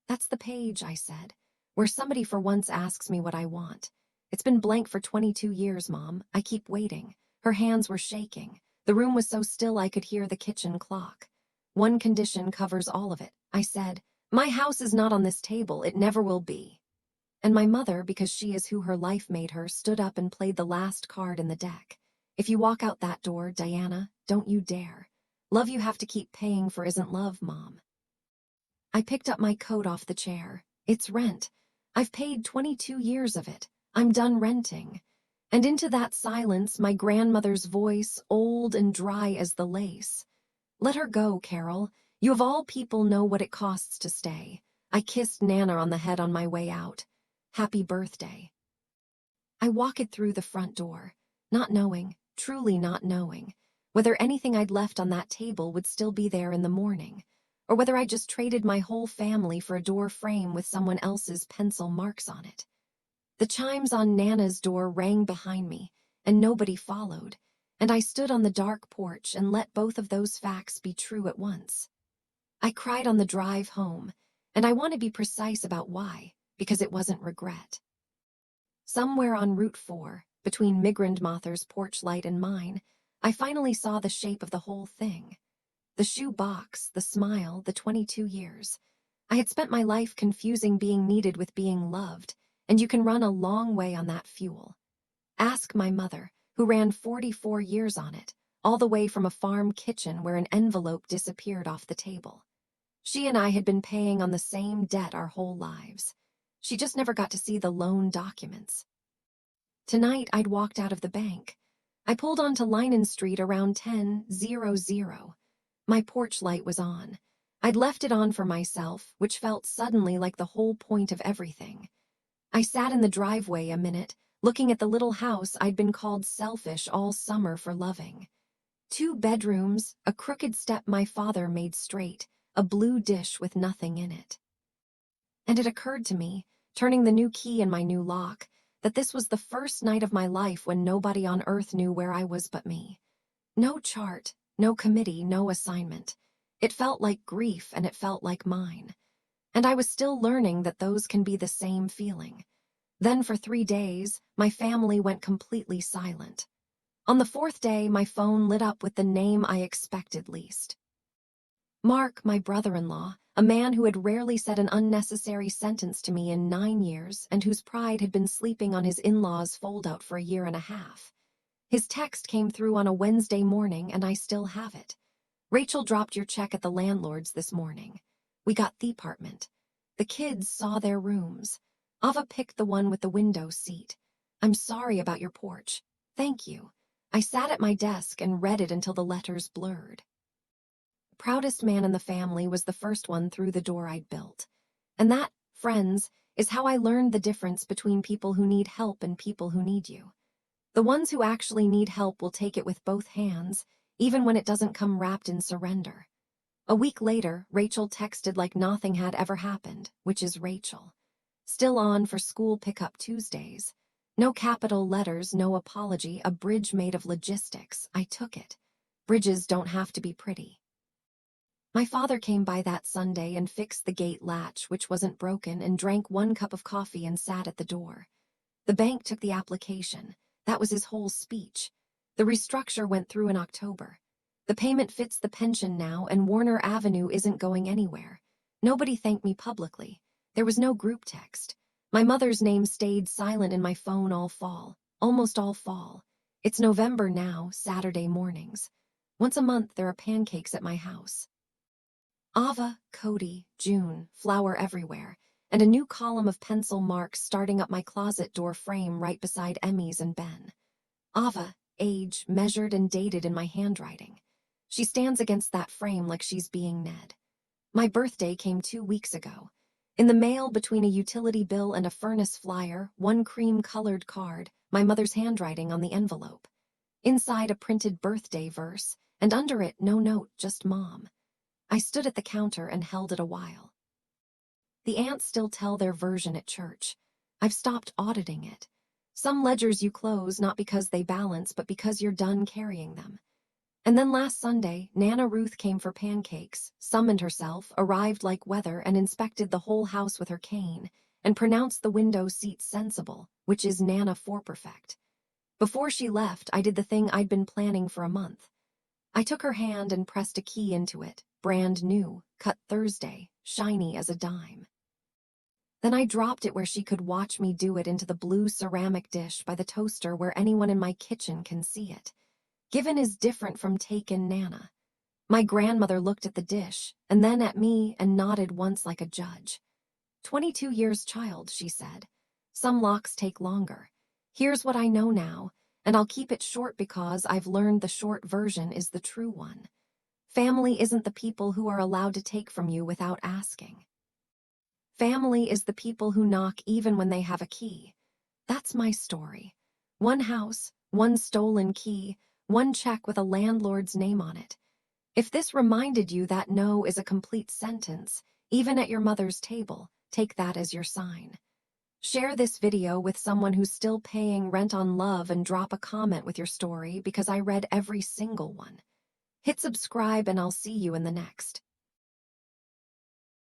"That's the page," I said, "where somebody for once asks me what I want. It's been blank for 22 years, Mom. I keep waiting." Her hands were shaking. The room was so still I could hear the kitchen clock. "One condition covers all of it," I said. "My house is not on this table. It never will be." And my mother, because she is who her life made her, stood up and played the last card in the deck. "If you walk out that door, Diana, don't you dare. Love you have to keep paying for isn't love, Mom." I picked up my coat off the chair. "It's rent. I've paid 22 years of it. I'm done renting. And into that silence, my grandmother's voice, old and dry as the lace. Let her go, Carol. You of all people know what it costs to stay. I kissed Nana on the head on my way out. Happy birthday. I walked through the front door, not knowing, truly not knowing, whether anything I'd left on that table would still be there in the morning, or whether I just traded my whole family for a door frame with someone else's pencil marks on it. The chimes on Nana's door rang behind me, and nobody followed, and I stood on the dark porch and let both of those facts be true at once. I cried on the drive home, and I want to be precise about why, because it wasn't regret. Somewhere on Route 4, between Migrandmother's porch light and mine, I finally saw the shape of the whole thing. The shoe box, the smile, the 22 years. I had spent my life confusing being needed with being loved, and you can run a long way on that fuel. Ask my mother, who ran 44 years on it, all the way from a farm kitchen where an envelope disappeared off the table. She and I had been paying on the same debt our whole lives. She just never got to see the loan documents. Tonight, I'd walked out of the bank. I pulled onto Linen Street around 10:00. My porch light was on. I'd left it on for myself, which felt suddenly like the whole point of everything. I sat in the driveway a minute, looking at the little house I'd been called selfish all summer for loving. 2 bedrooms, a crooked step my father made straight, a blue dish with nothing in it. And it occurred to me, turning the new key in my new lock, that this was the first night of my life when nobody on earth knew where I was but me. No chart, no committee, no assignment. It felt like grief, and it felt like mine. And I was still learning that those can be the same feeling. Then for 3 days, my family went completely silent. On the 4th day, my phone lit up with the name I expected least. Mark, my brother-in-law, a man who had rarely said an unnecessary sentence to me in 9 years and whose pride had been sleeping on his in-laws' fold-out for a year and a half. His text came through on a Wednesday morning, and I still have it. Rachel dropped your check at the landlord's this morning. We got the apartment. The kids saw their rooms. Ava picked the one with the window seat. I'm sorry about your porch. Thank you. I sat at my desk and read it until the letters blurred. The proudest man in the family was the first one through the door I'd built. And that, friends, is how I learned the difference between people who need help and people who need you. The ones who actually need help will take it with both hands, even when it doesn't come wrapped in surrender. A week later, Rachel texted like nothing had ever happened, which is Rachel. Still on for school pickup Tuesdays. No capital letters, no apology, a bridge made of logistics. I took it. Bridges don't have to be pretty. My father came by that Sunday and fixed the gate latch, which wasn't broken, and drank 1 cup of coffee and sat at the door. The bank took the application. That was his whole speech. The restructure went through in October. The payment fits the pension now, and Warner Avenue isn't going anywhere. Nobody thanked me publicly. There was no group text. My mother's name stayed silent in my phone all fall, almost all fall. It's November now, Saturday mornings. Once a month there are pancakes at my house. Ava, Cody, June, flour everywhere, and a new column of pencil marks starting up my closet door frame right beside Emmy's and Ben. Ava, age, measured and dated in my handwriting. She stands against that frame like she's being Ned. My birthday came 2 weeks ago. In the mail, between a utility bill and a furnace flyer, 1 cream-colored card, my mother's handwriting on the envelope. Inside, a printed birthday verse, and under it, no note, just Mom. I stood at the counter and held it a while. The aunts still tell their version at church. I've stopped auditing it. Some ledgers you close not because they balance, but because you're done carrying them. And then last Sunday, Nana Ruth came for pancakes, summoned herself, arrived like weather, and inspected the whole house with her cane, and pronounced the window seats sensible, which is Nana for perfect. Before she left, I did the thing I'd been planning for a month. I took her hand and pressed a key into it, brand new, cut Thursday, shiny as a dime. Then I dropped it where she could watch me do it into the blue ceramic dish by the toaster where anyone in my kitchen can see it. Given is different from taken, Nana. My grandmother looked at the dish, and then at me, and nodded once like a judge. 22 years, child, she said. Some locks take longer. Here's what I know now, and I'll keep it short because I've learned the short version is the true one. Family isn't the people who are allowed to take from you without asking. Family is the people who knock even when they have a key. That's my story. One house, one stolen key, one check with a landlord's name on it. If this reminded you that no is a complete sentence, even at your mother's table, take that as your sign. Share this video with someone who's still paying rent on love and drop a comment with your story because I read every single one. Hit subscribe and I'll see you in the next.